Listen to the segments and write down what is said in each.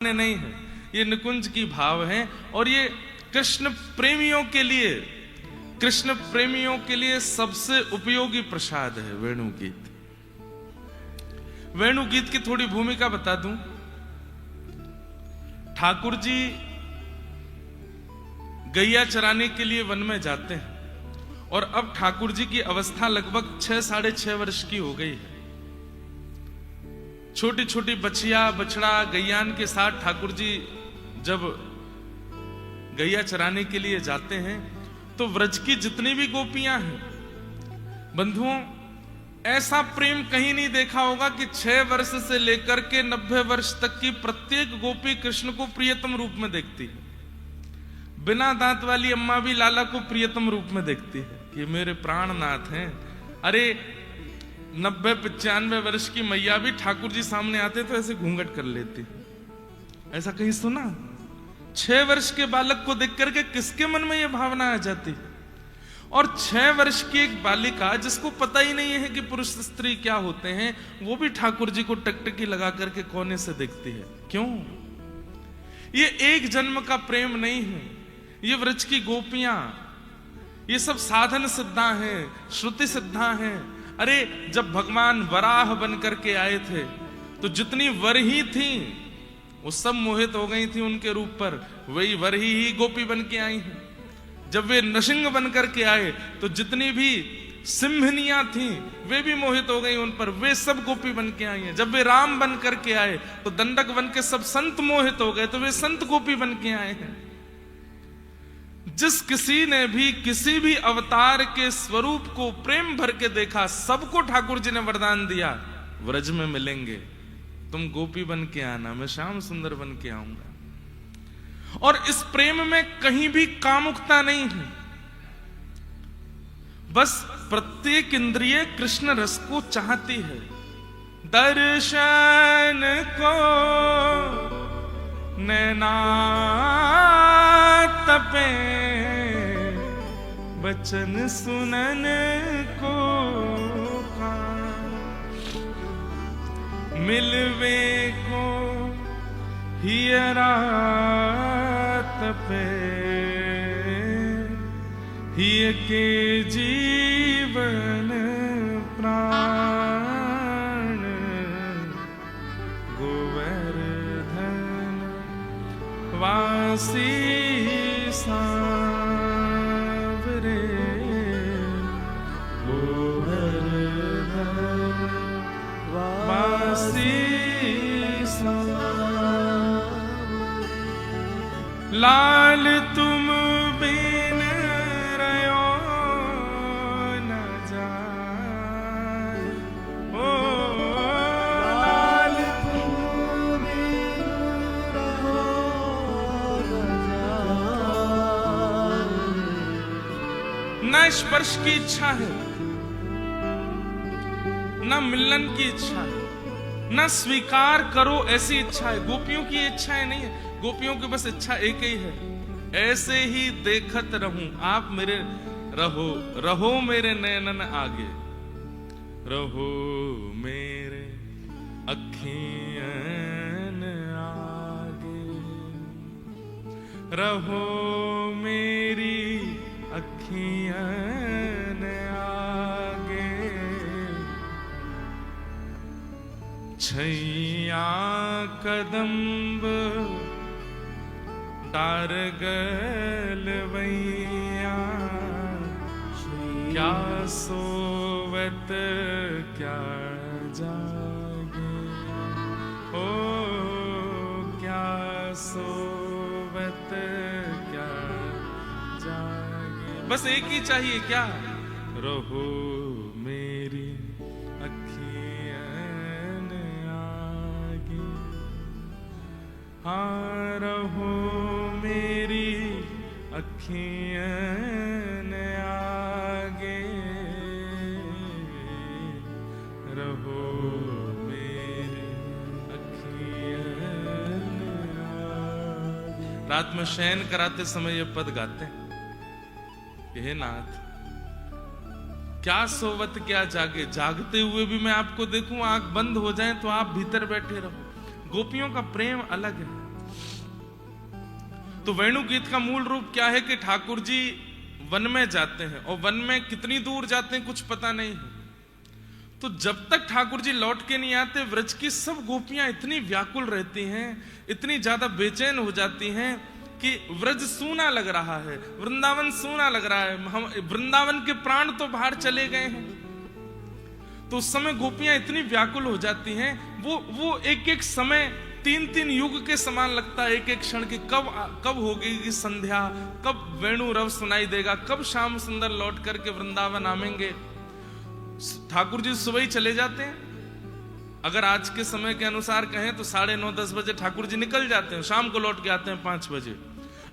नहीं है, ये निकुंज की भाव है। और ये कृष्ण प्रेमियों के लिए सबसे उपयोगी प्रसाद है वेणुगीत। वेणुगीत की थोड़ी भूमिका बता दूं। ठाकुर जी गैया चराने के लिए वन में जाते हैं और अब ठाकुर जी की अवस्था लगभग 6-6.5 वर्ष की हो गई है। छोटी छोटी बछिया बछड़ा गैयान के साथ ठाकुर जी जब गैया चराने के लिए जाते हैं तो व्रज की जितनी भी गोपियां हैं, बंधुओं, ऐसा प्रेम कहीं नहीं देखा होगा कि 6 वर्ष से लेकर के 90 वर्ष तक की प्रत्येक गोपी कृष्ण को प्रियतम रूप में देखती है। बिना दांत वाली अम्मा भी लाला को प्रियतम रूप में देखती है कि मेरे प्राणनाथ हैं। अरे 90-95 वर्ष की मैया भी ठाकुर जी सामने आते तो ऐसे घूंघट कर लेती। ऐसा कहीं सुना? 6 वर्ष के बालक को देख करके किसके मन में यह भावना आ जाती? और 6 वर्ष की एक बालिका जिसको पता ही नहीं है कि पुरुष स्त्री क्या होते हैं, वो भी ठाकुर जी को टकटकी लगा करके कोने से देखती है। क्यों? ये एक जन्म का प्रेम नहीं है। ये व्रज की गोपियां, ये सब साधन सिद्धा हैं, श्रुति सिद्धा हैं। अरे जब भगवान वराह बन करके आए थे तो जितनी वरही थी वो सब मोहित हो गई थी उनके रूप पर। वही वरही ही गोपी बन के आई हैं। जब वे नृसिंह बन करके आए तो जितनी भी सिंहनियां थी वे भी मोहित हो गई उन पर। वे सब गोपी बन के आई हैं। जब वे राम बन करके आए तो दंडक बन के सब संत मोहित हो गए, तो वे संत गोपी बन के आए हैं। जिस किसी ने भी किसी भी अवतार के स्वरूप को प्रेम भर के देखा, सबको ठाकुर जी ने वरदान दिया, व्रज में मिलेंगे, तुम गोपी बन के आना, मैं श्याम सुंदर बन के आऊंगा। और इस प्रेम में कहीं भी कामुकता नहीं है। बस प्रत्येक इंद्रिय कृष्ण रस को चाहती है। दर्शन को नैना तपे, बचन सुनन को कान, मिलवे को हियरा तपे, हिय के जीवन प्राण, गोवर्धन वासी सांवरे, गोवर्धन वासी लाल तुम बिन रयो न जाए, ओ लाल तुम बिन रयो न जाए। न स्पर्श की इच्छा है, न मिलन की इच्छा है, न स्वीकार करो ऐसी इच्छा है। गोपियों की इच्छाएं नहीं है। गोपियों की बस इच्छा एक ही है, ऐसे ही देखत रहूं, आप मेरे रहो मेरे नयनन आगे, रहो मेरे अखियन आगे, रहो मेरी अखियन आगे, छैया कदम्ब तारगल वैया, क्या सोवत क्या जागे, ओ क्या सोवत क्या जागे। बस एक ही चाहिए, क्या? रहो मेरी अखियन आगे, हाँ रहो मेरी अखियन आगे, रहो मेरी अखियन आगे। रात में शयन कराते समय ये पद गाते हैं, हे नाथ क्या सोवत क्या जागे, जागते हुए भी मैं आपको देखूं, आंख बंद हो जाए तो आप भीतर बैठे रहो। गोपियों का प्रेम अलग है। तो वेणु गीत का मूल रूप क्या है कि ठाकुर जी वन में जाते हैं, और वन में कितनी दूर जाते हैं कुछ पता नहीं है। तो जब तक ठाकुर जी लौट के नहीं आते, व्रज की सब गोपियां इतनी व्याकुल रहती हैं, इतनी ज्यादा बेचैन हो जाती हैं कि व्रज सूना लग रहा है, वृंदावन सूना लग रहा है, हम वृंदावन के प्राण तो बाहर चले गए हैं। तो उस समय गोपियां इतनी व्याकुल हो जाती हैं, वो एक एक समय 3-3 युग के समान लगता है, एक एक क्षण की कब होगी संध्या, कब वेणु रव सुनाई देगा, कब श्याम सुंदर लौट करके वृंदावन आवेंगे। ठाकुर जी सुबह ही चले जाते हैं। अगर आज के समय के अनुसार कहें तो 9:30-10 बजे ठाकुर जी निकल जाते हैं, शाम को लौट के आते हैं 5 बजे।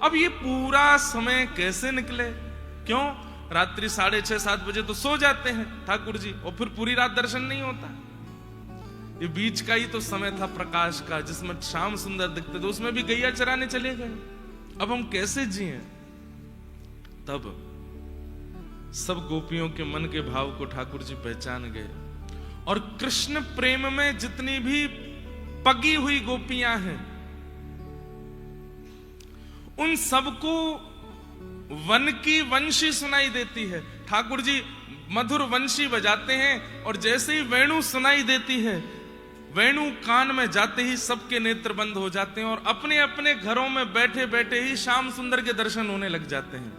अब ये पूरा समय कैसे निकले? क्यों? रात्रि 6:30-7 बजे तो सो जाते हैं ठाकुर जी, और फिर पूरी रात दर्शन नहीं होता। ये बीच का ही तो समय था प्रकाश का, जिसमें श्याम सुंदर दिखते थे, उसमें भी गैया चराने चले गए। अब हम कैसे जिए? तब सब गोपियों के मन के भाव को ठाकुर जी पहचान गए, और कृष्ण प्रेम में जितनी भी पगी हुई गोपियां हैं, उन सबको वन की वंशी सुनाई देती है। ठाकुर जी मधुर वंशी बजाते हैं, और जैसे ही वेणु सुनाई देती है, वेणु कान में जाते ही सबके नेत्र बंद हो जाते हैं, और अपने अपने घरों में बैठे बैठे ही श्याम सुंदर के दर्शन होने लग जाते हैं।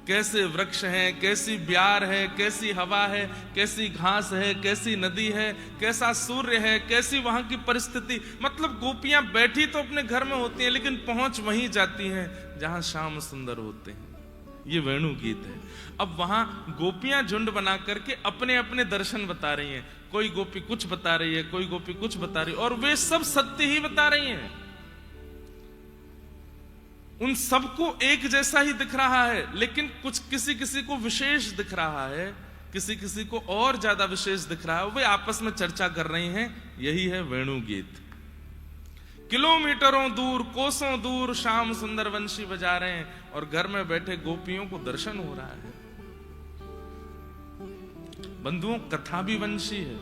कैसे वृक्ष हैं, कैसी ब्यार है, कैसी हवा है, कैसी घास है, कैसी नदी है, कैसा सूर्य है, कैसी वहां की परिस्थिति। मतलब गोपियां बैठी तो अपने घर में होती हैं, लेकिन पहुंच वहीं जाती हैं जहां श्याम सुंदर होते हैं। ये वेणु गीत है। अब वहां गोपियां झुंड बना करके अपने अपने दर्शन बता रही हैं। कोई गोपी कुछ बता रही है, कोई गोपी कुछ बता रही है, और वे सब सत्य ही बता रही हैं। उन सबको एक जैसा ही दिख रहा है, लेकिन कुछ किसी किसी को विशेष दिख रहा है, किसी किसी को और ज्यादा विशेष दिख रहा है। वे आपस में चर्चा कर रही हैं। यही है वेणु गीत। किलोमीटरों दूर, कोसों दूर श्याम सुंदर वंशी बजा रहे हैं, और घर में बैठे गोपियों को दर्शन हो रहा है। बंधुओं, कथा भी वंशी है।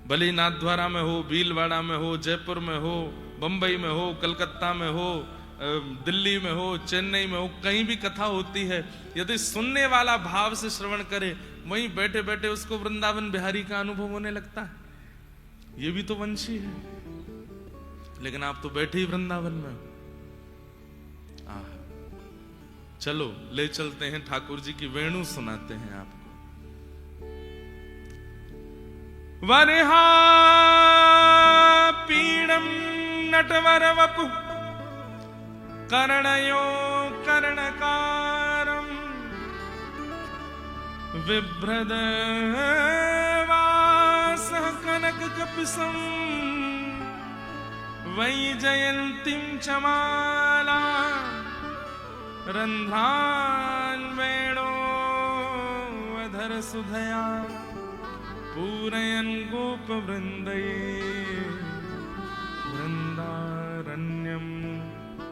भले नाथद्वारा में हो, भीलवाड़ा में हो, जयपुर में हो, बंबई में हो, कलकत्ता में हो, दिल्ली में हो, चेन्नई में हो, कहीं भी कथा होती है, यदि सुनने वाला भाव से श्रवण करे, वहीं बैठे बैठे उसको वृंदावन बिहारी का अनुभव होने लगता है। ये भी तो वंशी है। लेकिन आप तो बैठे ही वृंदावन में। चलो ले चलते हैं, ठाकुर जी की वेणु सुनाते हैं आपको। वरहा पीड़म नटवर वपु कर्णयो कर्णकारम विभ्रद वास कनक कपिसम वैजयन्तीं चमाला रंध्रान वेणो अधर सुधया पूरयन गोप वृंदये वृंदारण्यम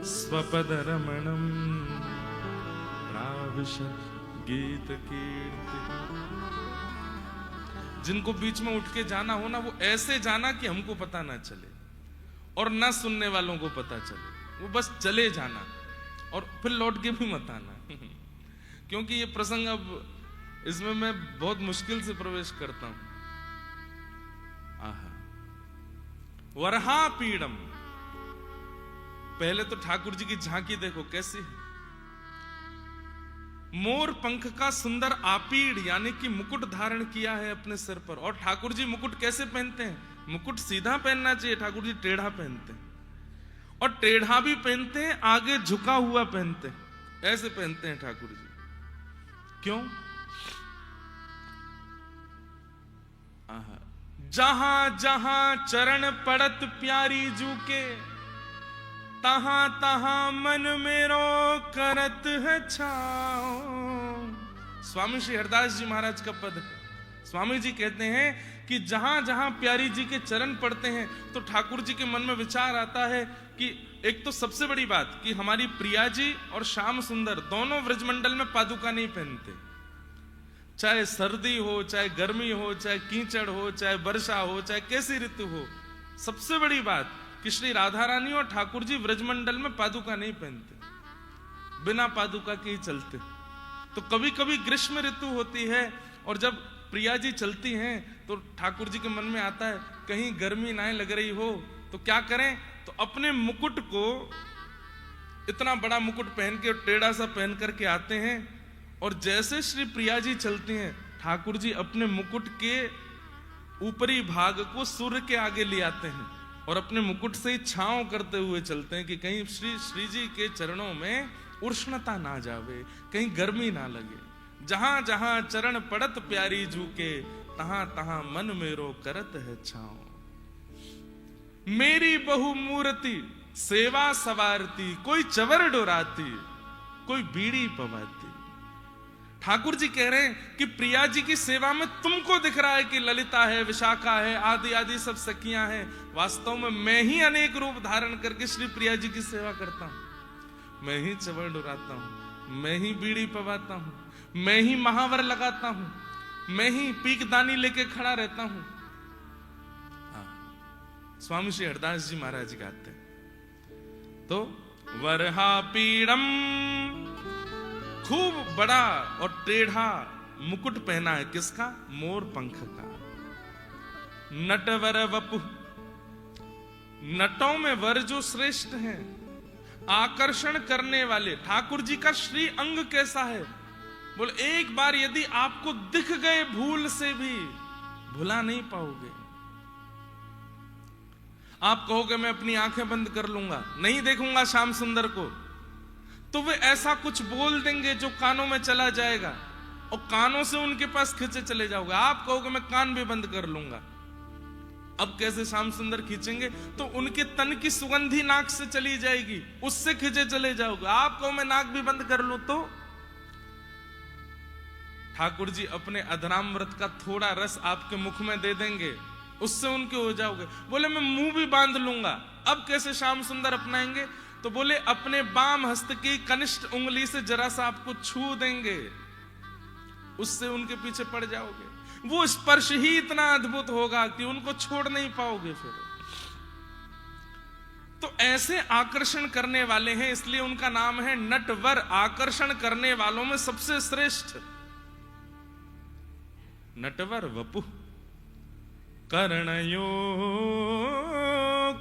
स्वपद रमणम प्राविशत गीत कीर्ति। जिनको बीच में उठ के जाना हो ना, वो ऐसे जाना कि हमको पता ना चले और ना सुनने वालों को पता चले। वो बस चले जाना और फिर लौट के भी मत आना क्योंकि ये प्रसंग अब इसमें मैं बहुत मुश्किल से प्रवेश करता हूं। वरहा पीड़म, पहले तो ठाकुर जी की झांकी देखो कैसी है। मोर पंख का सुंदर आपीड़ यानी कि मुकुट धारण किया है अपने सिर पर। और ठाकुर जी मुकुट कैसे पहनते हैं? मुकुट सीधा पहनना चाहिए, ठाकुर जी टेढ़ा पहनते हैं। और टेढ़ा भी पहनते हैं, आगे झुका हुआ पहनते हैं, ऐसे पहनते हैं ठाकुर जी। क्यों? जहां जहां चरण पड़त प्यारी जू के, तहां तहां मन मेरो करत है छाओ। स्वामी श्री हरदास जी महाराज का पद है। स्वामी जी कहते हैं कि जहां जहां प्यारी जी के चरण पड़ते हैं तो ठाकुर जी के मन में विचार आता है कि एक तो सबसे बड़ी बात कि हमारी प्रिया जी और श्याम सुंदर दोनों व्रजमंडल में पादुका नहीं पहनते। चाहे सर्दी हो, चाहे गर्मी हो, चाहे कीचड़ हो, चाहे वर्षा हो, चाहे कैसी ऋतु हो, सबसे बड़ी बात कि श्री राधा रानी और ठाकुर जी व्रजमंडल में पादुका नहीं पहनते। बिना पादुका के ही चलते। तो कभी कभी ग्रीष्म ऋतु होती है और जब प्रिया जी चलती हैं तो ठाकुर जी के मन में आता है कहीं गर्मी ना लग रही हो तो क्या करें, तो अपने मुकुट को, इतना बड़ा मुकुट पहन के टेढ़ा सा पहन करके आते हैं और जैसे श्री प्रिया जी चलती हैं ठाकुर जी अपने मुकुट के ऊपरी भाग को सूर्य के आगे ले आते हैं और अपने मुकुट से ही छांव करते हुए चलते हैं कि कहीं श्री जी के चरणों में उष्णता ना जावे, कहीं गर्मी ना लगे। जहां जहां चरण पड़त प्यारी जू के, तहां तहां मन मेरो करत है छांव। मेरी बहु मूर्ति सेवा सवारती, कोई चवर डोराती, कोई बीड़ी पवाती। ठाकुर जी कह रहे हैं कि प्रिया जी की सेवा में तुमको दिख रहा है कि ललिता है, विशाखा है, आदि आदि सब सखियां हैं। वास्तव में मैं ही अनेक रूप धारण करके श्री प्रिया जी की सेवा करता हूं। मैं ही चवर डुराता हूं, मैं ही बीड़ी पवाता हूं, मैं ही महावर लगाता हूं, मैं ही पीकदानी लेके खड़ा रहता हूं। स्वामी श्री हरदास जी महाराज गाते तो वरहा पीड़म, खूब बड़ा और टेढ़ा मुकुट पहना है, किसका? मोर पंख का। नटवर वपु, नटों में वर जो श्रेष्ठ हैं, आकर्षण करने वाले। ठाकुर जी का श्री अंग कैसा है? बोले एक बार यदि आपको दिख गए भूल से भी भुला नहीं पाओगे। आप कहोगे मैं अपनी आंखें बंद कर लूंगा, नहीं देखूंगा श्याम सुंदर को, तो वे ऐसा कुछ बोल देंगे जो कानों में चला जाएगा और कानों से उनके पास खींचे चले जाओगे। आप कहोगे मैं कान भी बंद कर लूंगा। अब कैसे श्याम सुंदर खींचेंगे? तो उनके तन की सुगंधी नाक से चली जाएगी, उससे खींचे चले जाओगे। आप कहो मैं नाक भी बंद कर लूं तो ठाकुर जी अपने अधरामृत का थोड़ा रस आपके मुख में दे देंगे, उससे उनके हो जाओगे। बोले मैं मुंह भी बांध लूंगा। अब कैसे श्याम सुंदर अपनाएंगे? तो बोले अपने बाम हस्त की कनिष्ठ उंगली से जरा सा आपको छू देंगे, उससे उनके पीछे पड़ जाओगे। वो स्पर्श ही इतना अद्भुत होगा कि उनको छोड़ नहीं पाओगे फिर। तो ऐसे आकर्षण करने वाले हैं, इसलिए उनका नाम है नटवर। आकर्षण करने वालों में सबसे श्रेष्ठ नटवर वपु। कर्णयो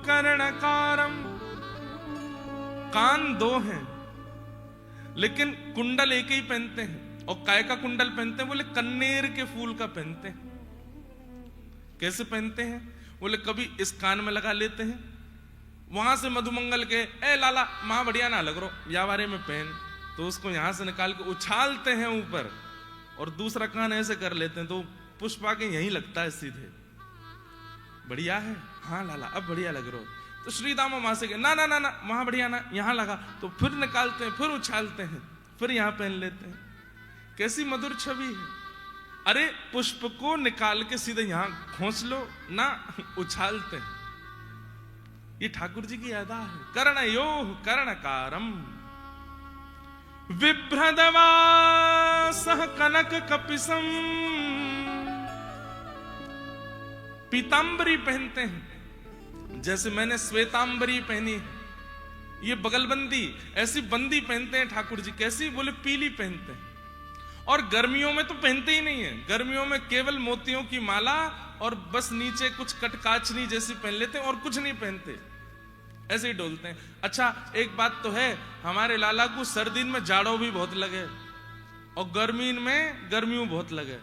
कर्णकारम, कान दो हैं लेकिन कुंडल एक ही पहनते हैं। और काय का कुंडल पहनते हैं? बोले कन्नेर के फूल का पहनते हैं। कैसे पहनते हैं? बोले कभी इस कान में लगा लेते हैं, वहां से मधुमंगल के ए लाला मां बढ़िया ना लग रो यावारे में पहन, तो उसको यहां से निकाल के उछालते हैं ऊपर और दूसरा कान ऐसे कर लेते हैं तो पुष्पा के यहीं लगता है सीधे। बढ़िया है? हाँ लाला अब बढ़िया लग रहा हो। तो श्री दामा वहां से ना ना ना ना वहां बढ़िया ना, यहां लगा, तो फिर निकालते हैं, फिर उछालते हैं, फिर यहां पहन लेते हैं। कैसी मधुर छवि है। अरे पुष्प को निकाल के सीधे यहां खोंच लो ना, उछालते हैं। ये ठाकुर जी की अदा है। कर्णयो कर्णकारम बिभ्रदवासः कनक कपिसम। पीतांबरी पहनते हैं, जैसे मैंने श्वेतांबरी पहनी है, ये बगलबंदी ऐसी बंदी पहनते हैं ठाकुर जी। कैसी? बोले पीली पहनते हैं। और गर्मियों में तो पहनते ही नहीं है, गर्मियों में केवल मोतियों की माला और बस नीचे कुछ कटकाचनी जैसी पहन लेते हैं और कुछ नहीं पहनते, ऐसे ही डोलते हैं। अच्छा एक बात तो है, हमारे लाला को सर्दीन में जाड़ों भी बहुत लगे और गर्मीन में गर्मियों बहुत लगे।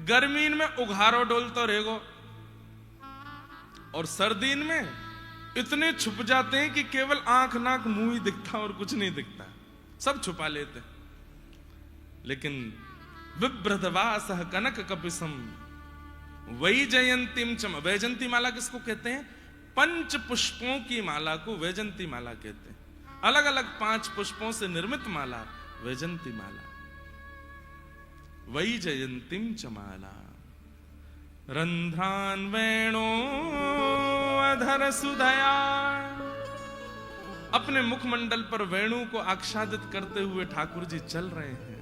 गर्मीन में उघारो डोलते रहेगो और सर्दीन में इतने छुप जाते हैं कि केवल आंख नाक मुंह ही दिखता और कुछ नहीं दिखता, सब छुपा लेते। लेकिन विभ्रदवासः कनक कपिसम वैजयंतीम चम। वैजयंती माला किसको कहते हैं? पंच पुष्पों की माला को वैजयंती माला कहते हैं। अलग अलग 5 पुष्पों से निर्मित माला वैजयंती माला। वैजयंतीम च माला रंध्रान वेणो अधर सुधया। अपने मुखमंडल पर वेणु को आच्छादित करते हुए ठाकुर जी चल रहे हैं,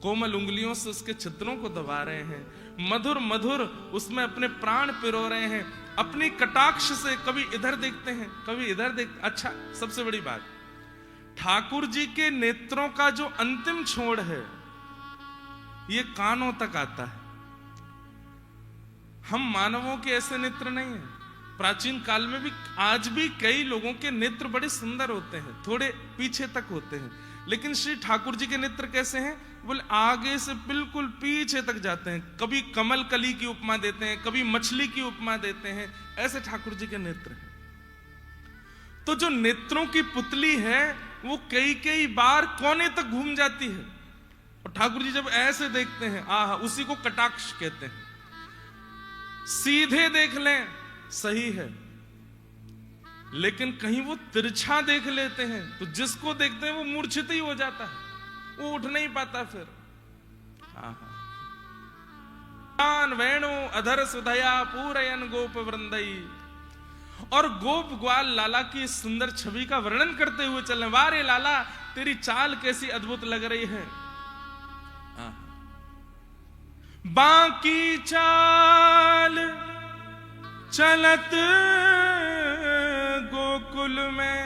कोमल उंगलियों से उसके छिद्रों को दबा रहे हैं, मधुर मधुर उसमें अपने प्राण पिरो रहे हैं। अपनी कटाक्ष से कभी इधर देखते हैं कभी इधर देखते। अच्छा सबसे बड़ी बात, ठाकुर जी के नेत्रों का जो अंतिम छोड़ है ये कानों तक आता है। हम मानवों के ऐसे नेत्र नहीं है। प्राचीन काल में भी आज भी कई लोगों के नेत्र बड़े सुंदर होते हैं, थोड़े पीछे तक होते हैं, लेकिन श्री ठाकुर जी के नेत्र कैसे हैं? बोले आगे से बिल्कुल पीछे तक जाते हैं। कभी कमल कली की उपमा देते हैं, कभी मछली की उपमा देते हैं, ऐसे ठाकुर जी के नेत्र हैं। तो जो नेत्रों की पुतली है वो कई कई बार कोने तक घूम जाती है, और ठाकुर जी जब ऐसे देखते हैं, आहा, उसी को कटाक्ष कहते हैं। सीधे देख लें सही है, लेकिन कहीं वो तिरछा देख लेते हैं तो जिसको देखते हैं वो मूर्छित ही हो जाता है, वो उठ नहीं पाता फिर। वेणु अधर सुधया पूरयन गोप वृंदई। और गोप ग्वाल लाला की सुंदर छवि का वर्णन करते हुए चले, वारे लाला तेरी चाल कैसी अद्भुत लग रही है। बाकी चाल चलत गोकुल में,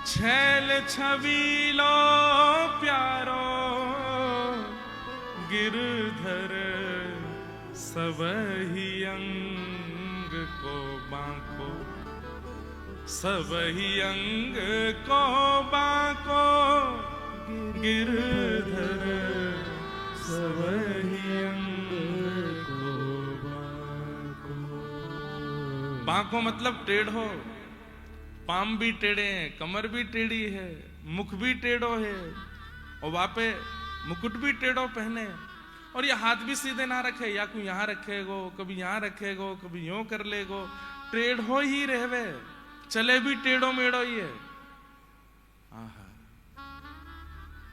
छैल छबीलो प्यारो गिरधर सबही अंग को बांको, सबही अंग को बांको गिरधर सबही अंग को बांको। बांको मतलब टेढ़ो, पाम भी टेढ़े हैं, कमर भी टेढ़ी है, मुख भी टेढ़ो है, और वहां पे मुकुट भी टेढ़ो पहने, और ये हाथ भी सीधे ना रखे, या कोई यहाँ रखेगो, कभी यहाँ रखेगो, कभी यूं कर लेगो, टेढ़ो ही रहवे, चले भी टेढ़ो मेढ़ो ही है।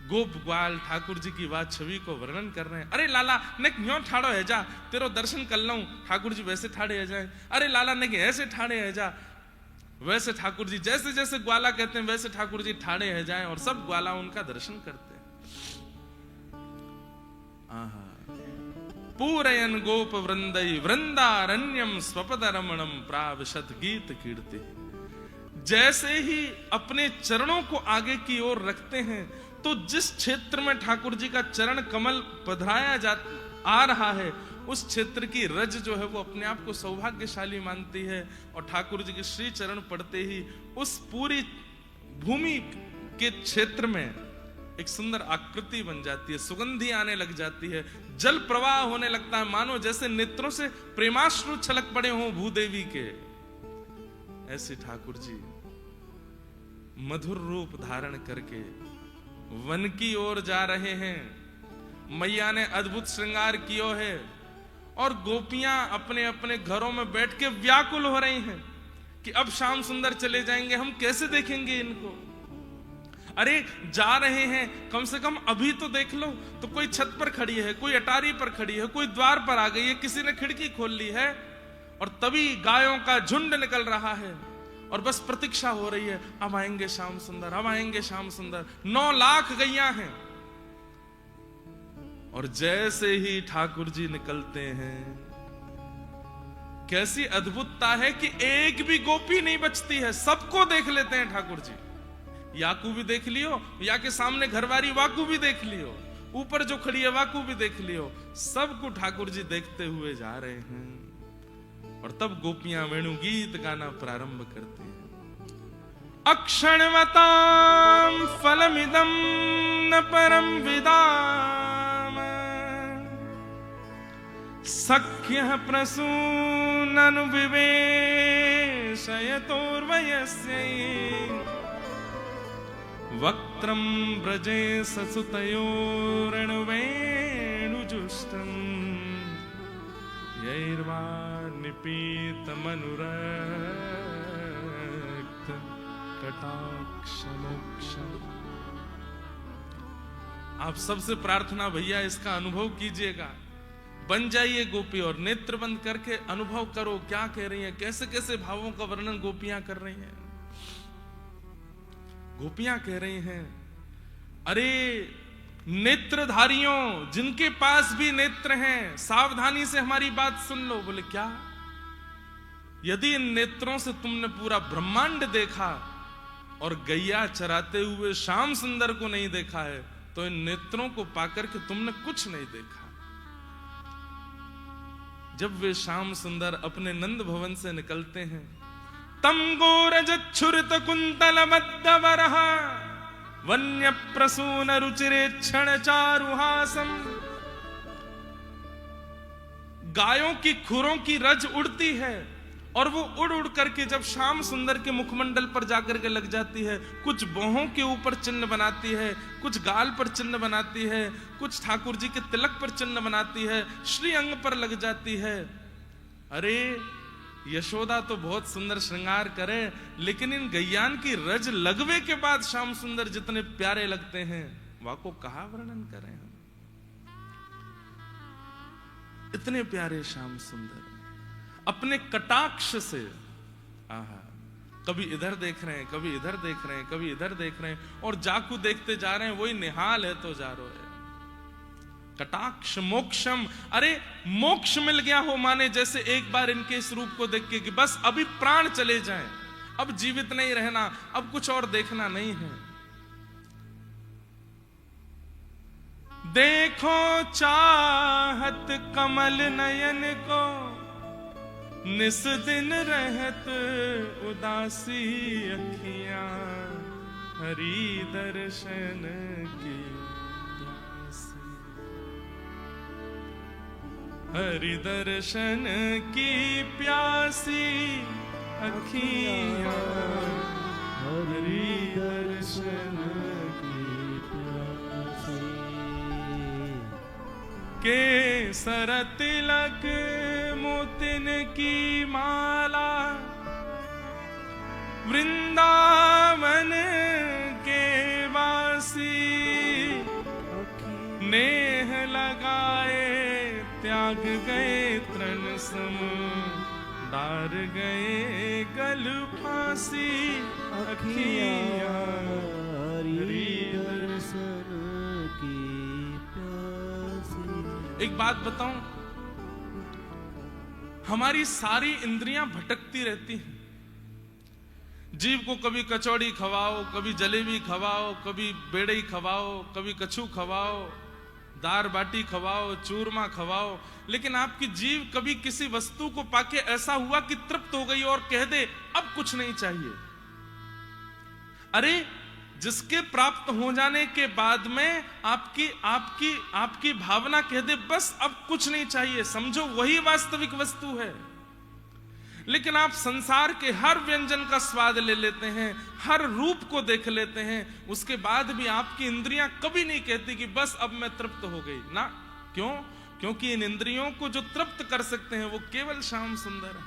गोप ग्वाल ठाकुर जी की बात छवि को वर्णन कर रहे हैं। अरे लाला ने क्यों ठाड़ो है जा, तेरो दर्शन कर लूं। ठाकुर जी वैसे ठाड़े है जाए। अरे लाला ने ऐसे ठाड़े है जा, वैसे ठाकुर जी जैसे जैसे ग्वाला कहते हैं वैसे ठाकुर जी ठाड़े है जाए, और सब ग्वाला उनका दर्शन करते हैं। पूरयन गोप वृंदई वृंदारण्यम स्वपद रमणम प्राविशत गीत कीर्ति। जैसे ही अपने चरणों को आगे की ओर रखते हैं तो जिस क्षेत्र में ठाकुर जी का चरण कमल पधराया आ रहा है उस क्षेत्र की रज जो है वो अपने आप को सौभाग्यशाली मानती है, और ठाकुर जी के श्री चरण पड़ते ही उस पूरी भूमि के क्षेत्र में एक सुंदर आकृति बन जाती है, सुगंधी आने लग जाती है, जल प्रवाह होने लगता है, मानो जैसे नेत्रों से प्रेमाश्रु छलक पड़े हों भूदेवी के। ऐसे ठाकुर जी मधुर रूप धारण करके वन की ओर जा रहे हैं। मैया ने अद्भुत श्रृंगार किया है, और गोपियां अपने अपने घरों में बैठ के व्याकुल हो रही हैं कि अब श्याम सुंदर चले जाएंगे, हम कैसे देखेंगे इनको। अरे जा रहे हैं, कम से कम अभी तो देख लो। तो कोई छत पर खड़ी है, कोई अटारी पर खड़ी है, कोई द्वार पर आ गई है, किसी ने खिड़की खोल ली है, और तभी गायों का झुंड निकल रहा है, और बस प्रतीक्षा हो रही है, अब आएंगे श्याम सुंदर, अब आएंगे श्याम सुंदर। 9 लाख गैया हैं, और जैसे ही ठाकुर जी निकलते हैं, कैसी अद्भुतता है कि एक भी गोपी नहीं बचती है, सबको देख लेते हैं ठाकुर जी। याकू भी देख लियो, या के सामने घरवारी वाकू भी देख लियो, ऊपर जो खड़ी है वाकू भी देख लियो, सबको ठाकुर जी देखते हुए जा रहे हैं। और तब गोपियां वेणु गीत गाना प्रारंभ करते हैं। अक्षणवतां फलमिदं न परम विदाम, सख्यः प्रसूननु विवेशयतोर्वयस्यै, वक्त्रं व्रजे ससुतयोरणवेणुजुष्टं, यैर्वा निपीतमनुरक्त कटाक्षमोक्षम्। आप सबसे प्रार्थना भैया इसका अनुभव कीजिएगा, बन जाइए गोपी और नेत्र बंद करके अनुभव करो क्या कह रही हैं, कैसे कैसे भावों का वर्णन गोपियां कर रही हैं। गोपियां कह रही हैं, अरे नेत्रधारियों, जिनके पास भी नेत्र हैं, सावधानी से हमारी बात सुन लो। बोले क्या? यदि इन नेत्रों से तुमने पूरा ब्रह्मांड देखा और गैया चराते हुए श्याम सुंदर को नहीं देखा है, तो इन नेत्रों को पाकर के तुमने कुछ नहीं देखा। जब वे श्याम सुंदर अपने नंद भवन से निकलते हैं, तम गोरजच्छुरित कुंतल बद्धवरः वन्य प्रसून रुचिरे क्षण चारुहासम। गायों की खुरों की रज उड़ती है और वो उड़ उड़ करके जब श्याम सुंदर के मुखमंडल पर जाकर के लग जाती है, कुछ बोहों के ऊपर चिन्ह बनाती है, कुछ गाल पर चिन्ह बनाती है, कुछ ठाकुर जी के तिलक पर चिन्ह बनाती है, श्री अंग पर लग जाती है। अरे यशोदा तो बहुत सुंदर श्रृंगार करे, लेकिन इन गैयान की रज लगवे के बाद श्याम सुंदर जितने प्यारे लगते हैं, वाको कहा वर्णन करें हम। इतने प्यारे श्याम सुंदर अपने कटाक्ष से, आहा, कभी इधर देख रहे हैं, कभी इधर देख रहे हैं, कभी इधर देख रहे हैं, और जाकू देखते जा रहे हैं, वही निहाल है तो जा रो है। कटाक्ष मोक्षम, अरे मोक्ष मिल गया हो, माने जैसे एक बार इनके इस रूप को देख के कि बस अभी प्राण चले जाएं, अब जीवित नहीं रहना, अब कुछ और देखना नहीं है। देखो चाहत कमल नयन को, निस दिन रहत उदासी अखियां, हरि दर्शन की प्यासी, हरि दर्शन की प्यासी अखियां, हरि दर्शन की प्यासी। केसर तिलक मोतिन की माला, वृंदावन के वासी, नेह लगाए त्याग गए तृण सम, डार गए गल फांसी अखियां, हरि दर्शन की प्यासी। एक बात बताऊं, हमारी सारी इंद्रियां भटकती रहती हैं। जीव को कभी कचौड़ी खवाओ, कभी जलेबी खवाओ, कभी बेड़ई खवाओ, कभी कछू खवाओ, दार बाटी खवाओ, चूरमा खवाओ, लेकिन आपकी जीव कभी किसी वस्तु को पाके ऐसा हुआ कि तृप्त हो गई और कह दे अब कुछ नहीं चाहिए। अरे जिसके प्राप्त हो जाने के बाद में आपकी आपकी आपकी भावना कह दे बस अब कुछ नहीं चाहिए, समझो वही वास्तविक वस्तु है। लेकिन आप संसार के हर व्यंजन का स्वाद ले लेते हैं, हर रूप को देख लेते हैं, उसके बाद भी आपकी इंद्रियां कभी नहीं कहती कि बस अब मैं तृप्त हो गई ना। क्यों? क्योंकि इन इंद्रियों को जो तृप्त कर सकते हैं वो केवल श्याम सुंदर है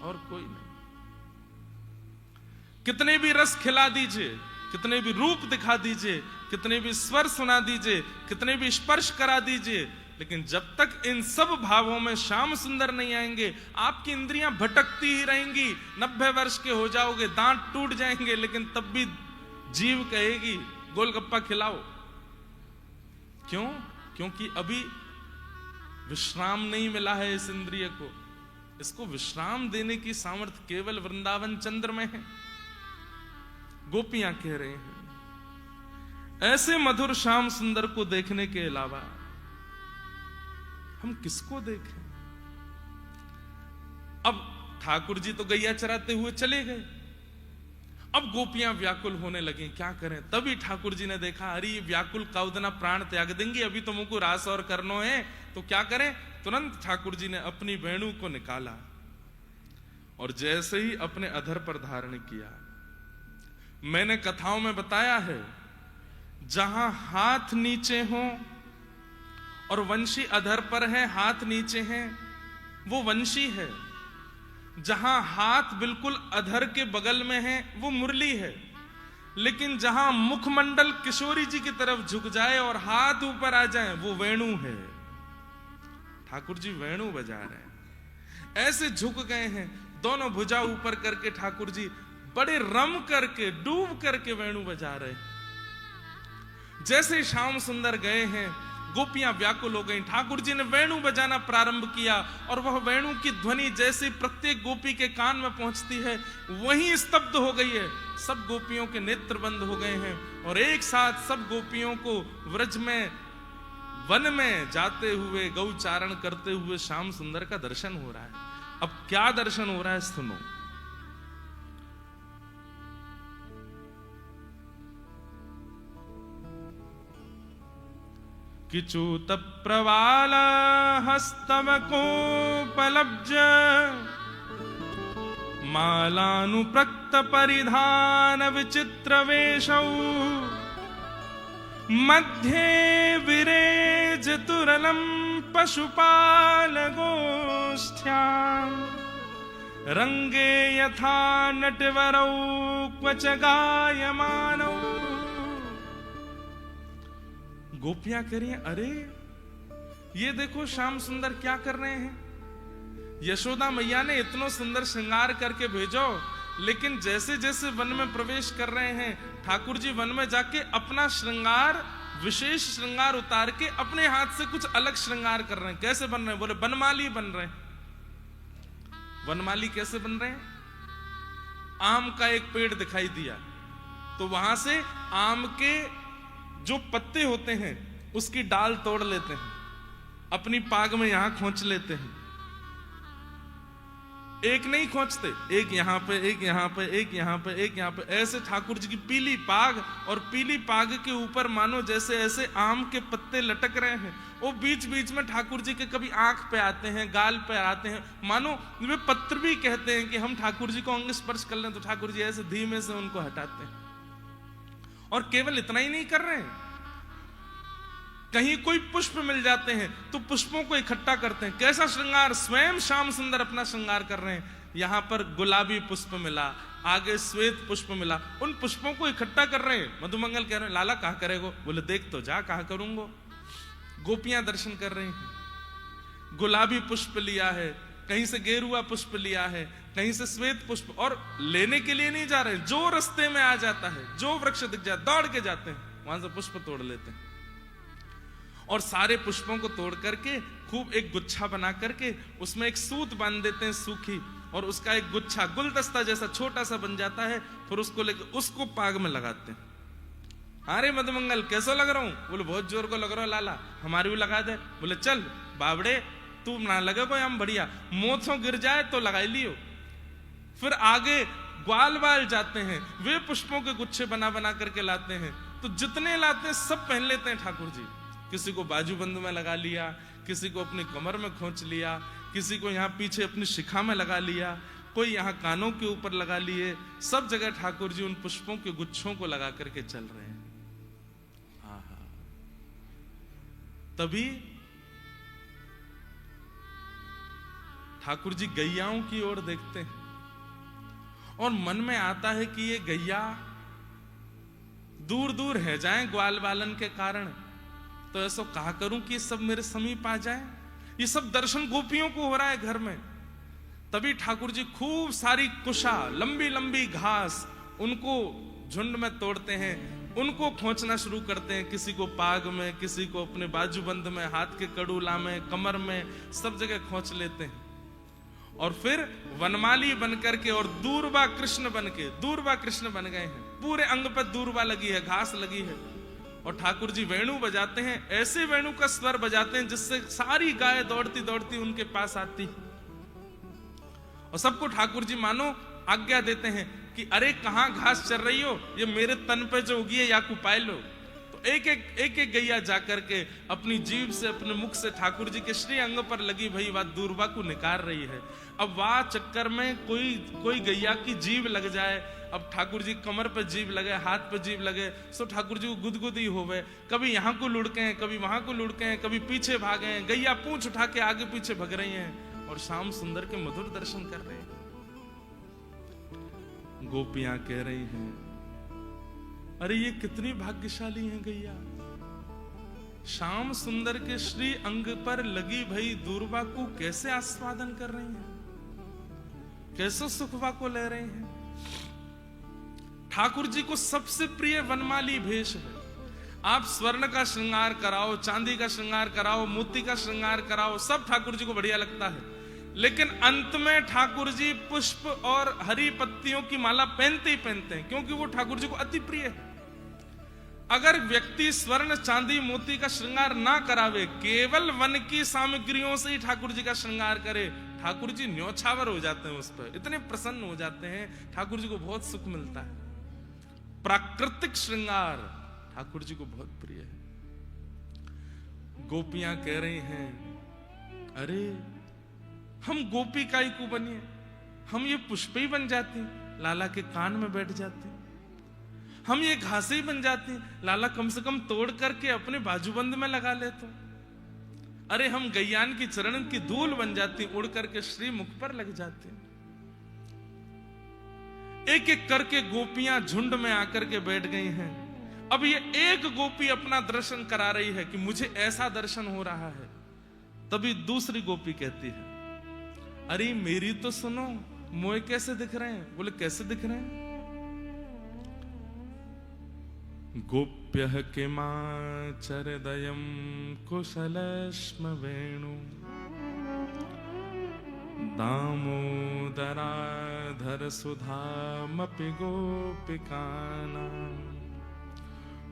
और कोई नहीं। कितने भी रस खिला दीजिए, कितने भी रूप दिखा दीजिए, कितने भी स्वर सुना दीजिए, कितने भी स्पर्श करा दीजिए, लेकिन जब तक इन सब भावों में श्याम सुंदर नहीं आएंगे, आपकी इंद्रियां भटकती ही रहेंगी। 90 वर्ष के हो जाओगे, दांत टूट जाएंगे, लेकिन तब भी जीव कहेगी गोलगप्पा खिलाओ। क्यों? क्योंकि अभी विश्राम नहीं मिला है इस इंद्रिय को। इसको विश्राम देने की सामर्थ्य केवल वृंदावन चंद्र में है। गोपियां कह रहे हैं ऐसे मधुर श्याम सुंदर को देखने के अलावा हम किसको देखें? अब ठाकुर जी तो गैया चराते हुए चले गए, अब गोपियां व्याकुल होने लगी, क्या करें? तभी ठाकुर जी ने देखा अरे ये व्याकुल काउदना प्राण त्याग देंगी, अभी तो मुझको रास और करनो है, तो क्या करें? तुरंत ठाकुर जी ने अपनी वेणु को निकाला और जैसे ही अपने अधर पर धारण किया। मैंने कथाओं में बताया है जहां हाथ नीचे हो और वंशी अधर पर है, हाथ नीचे हैं, वो वंशी है। जहां हाथ बिल्कुल अधर के बगल में है वो मुरली है। लेकिन जहां मुखमंडल किशोरी जी की तरफ झुक जाए और हाथ ऊपर आ जाए वो वेणु है। ठाकुर जी वेणु बजा रहे हैं, ऐसे झुक गए हैं, दोनों भुजा ऊपर करके ठाकुर जी बड़े रम करके डूब करके वेणु बजा रहे हैं। जैसे श्याम सुंदर गए हैं, गोपियां व्याकुल हो गईं। ठाकुर जी ने वेणु बजाना प्रारंभ किया और वह वेणु की ध्वनि जैसे प्रत्येक गोपी के कान में पहुंचती है वहीं स्तब्ध हो गई है। सब गोपियों के नेत्र बंद हो गए हैं और एक साथ सब गोपियों को व्रज में, वन में जाते हुए, गौचारण करते हुए श्याम सुंदर का दर्शन हो रहा है। अब क्या दर्शन हो रहा है सुनो। किचूत प्रवाल हस्तवकोपलब्ज मालानुप्रक्त परिधान विचित्र वेशौ मध्ये विरेज तुरलम पशुपाल गोष्ठ्यां रंगे यथा नटवरौ क्वच गायमानौ। गोपियां कह रही हैं, अरे ये देखो श्याम सुंदर क्या कर रहे हैं। यशोदा मैया ने इतना सुंदर श्रृंगार करके भेजो, लेकिन जैसे जैसे वन में प्रवेश कर रहे हैं ठाकुर जी वन में जाके अपना श्रृंगार, विशेष श्रृंगार उतार के अपने हाथ से कुछ अलग श्रृंगार कर रहे हैं। कैसे बन रहे हैं? बोले वनमाली बन रहे हैं। वनमाली कैसे बन रहे हैं? आम का एक पेड़ दिखाई दिया तो वहां से आम के जो पत्ते होते हैं उसकी डाल तोड़ लेते हैं, अपनी पाग में यहां खोंच लेते हैं। एक नहीं खोंचते, एक यहां पे, एक यहां पे, एक यहां पे, एक यहां पे, ऐसे ठाकुर जी की पीली पाग, और पीली पाग के ऊपर मानो जैसे ऐसे आम के पत्ते लटक रहे हैं। वो बीच बीच में ठाकुर जी के कभी आंख पे आते हैं, गाल पे आते हैं, मानो वे पत्र भी कहते हैं कि हम ठाकुर जी को अंग स्पर्श कर लें तो ठाकुर जी ऐसे धीमे से उनको हटाते हैं। और केवल इतना ही नहीं कर रहे हैं, कहीं कोई पुष्प मिल जाते हैं तो पुष्पों को इकट्ठा करते हैं। कैसा श्रृंगार, स्वयं श्याम सुंदर अपना श्रृंगार कर रहे हैं। यहां पर गुलाबी पुष्प मिला, आगे श्वेत पुष्प मिला, उन पुष्पों को इकट्ठा कर रहे हैं। मधुमंगल कह रहे हैं, लाला कहां करेगो? बोले देख तो जा, कहां करूंगो। गोपियां दर्शन कर रही हैं, गुलाबी पुष्प लिया है, कहीं से गेरुआ पुष्प लिया है, कहीं से श्वेत पुष्प, और लेने के लिए नहीं जा रहे, जो रास्ते में आ जाता है, जो वृक्ष दिख जाए दौड़ के जाते हैं, वहां से पुष्प तोड़ लेते हैं और सारे पुष्पों को तोड़ करके खूब एक गुच्छा बना करके उसमें एक सूत बांध देते हैं सूखी, और उसका एक गुच्छा गुलदस्ता जैसा छोटा सा बन जाता है। फिर उसको लेकर उसको पाग में लगाते हैं। अरे मधुमंगल कैसा लग रहा हूं? बोले बहुत जोर को लग रहा है लाला, हमारी भी लगा दे। बोले चल बावड़े, तू ना लगे कोई, हम बढ़िया, मोथों गिर जाए तो लगाई लियो। फिर आगे ग्वाल बाल जाते हैं, वे पुष्पों के गुच्छे बना बना करके लाते हैं। तो जितने लाते हैं सब पहन लेते हैं ठाकुर जी। किसी को बाजूबंद में लगा लिया, किसी को अपनी कमर में खोंच लिया, किसी को यहाँ पीछे अपनी शिखा में लगा लिया, कोई यहाँ कानों के ऊपर लगा लिए। सब जगह ठाकुर जी उन पुष्पों के गुच्छों को लगा करके चल रहे हैं। तभी ठाकुर जी गैयाओं की ओर देखते हैं और मन में आता है कि ये गैया दूर दूर है जाएं ग्वाल बालन के कारण, तो ऐसा कहा करूं कि सब मेरे समीप आ जाए। ये सब दर्शन गोपियों को हो रहा है घर में। तभी ठाकुर जी खूब सारी कुशा, लंबी लंबी घास, उनको झुंड में तोड़ते हैं, उनको खोंचना शुरू करते हैं। किसी को पाग में, किसी को अपने बाजूबंद में, हाथ के कड़ूला में, कमर में, सब जगह खोंच लेते हैं। और फिर वनमाली बन करके और दूर्वा कृष्ण बन के, दूर्वा कृष्ण बन गए हैं। पूरे अंग पर दूर्वा लगी है, घास लगी है, और ठाकुर जी वेणु बजाते हैं। ऐसे वेणु का स्वर बजाते हैं जिससे सारी गाय दौड़ती दौड़ती उनके पास आती, और सबको ठाकुर जी मानो आज्ञा देते हैं कि अरे कहां घास चर रही हो, ये मेरे तन पे जो उगी है या को पाए लो। तो एक एक गैया जाकर के अपनी जीभ से, अपने मुख से ठाकुर जी के श्री अंग पर लगी भई वह दूर्वा को निकाल रही है। अब वाह चक्कर में कोई गैया की जीभ लग जाए, अब ठाकुर जी कमर पे जीभ लगे, हाथ पे जीभ लगे, सो ठाकुर जी को गुदगुदी होवे, कभी यहाँ को लुढ़के हैं, कभी वहां को लुढ़के हैं, कभी पीछे भागे हैं, गैया पूंछ उठा के आगे पीछे भग रही हैं और श्याम सुंदर के मधुर दर्शन कर रहे हैं। गोपियां कह रही हैं, अरे ये कितनी भाग्यशाली हैं गैया, श्याम सुंदर के श्री अंग पर लगी भई दूर्वा को कैसे आस्वादन कर रही हैं, कैसे सुखवा को ले रहे हैं। ठाकुर जी को सबसे प्रिय वनमाली भेष है। आप स्वर्ण का श्रृंगार कराओ, चांदी का श्रृंगार कराओ, मोती का श्रृंगार कराओ, सब ठाकुर जी को बढ़िया लगता है, लेकिन अंत में ठाकुर जी पुष्प और हरी पत्तियों की माला पहनते ही पहनते हैं, क्योंकि वो ठाकुर जी को अति प्रिय है। अगर व्यक्ति स्वर्ण चांदी मोती का श्रृंगार ना करावे, केवल वन की सामग्रियों से ही ठाकुर जी का श्रृंगार करे, ठाकुर जी न्योछावर हो जाते हैं, उस पर इतने प्रसन्न हो जाते हैं, ठाकुर जी को बहुत सुख मिलता है। प्राकृतिक श्रृंगार ठाकुर जी को बहुत प्रिय है। गोपियां कह रही हैं, अरे हम गोपी काई को बनिए, हम ये पुष्प ही बन जाती, लाला के कान में बैठ जाती, हम ये घासे ही बन जाती, लाला कम से कम तोड़ करके अपने बाजूबंद में लगा लेते। अरे हम गैयान की चरण की धूल बन जाती, उड़ करके श्री मुख पर लग जाती। एक एक करके गोपियां झुंड में आकर के बैठ गई हैं। अब ये एक गोपी अपना दर्शन करा रही है कि मुझे ऐसा दर्शन हो रहा है। तभी दूसरी गोपी कहती है, अरे मेरी तो सुनो, मोए कैसे दिख रहे हैं? बोले कैसे दिख रहे हैं? गोप्यः किमाचरदयं कुशलश्म वेणु दामोदराधर सुधामपि गोपिकानां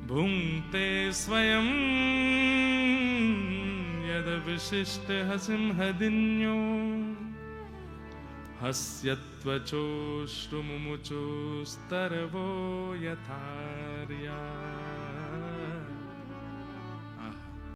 भुङ्क्ते स्वयं यद विशिष्ट हसिंहदिन्यो हस्यत्वचोश्रुमुमुचोस्तरवो यथार्या।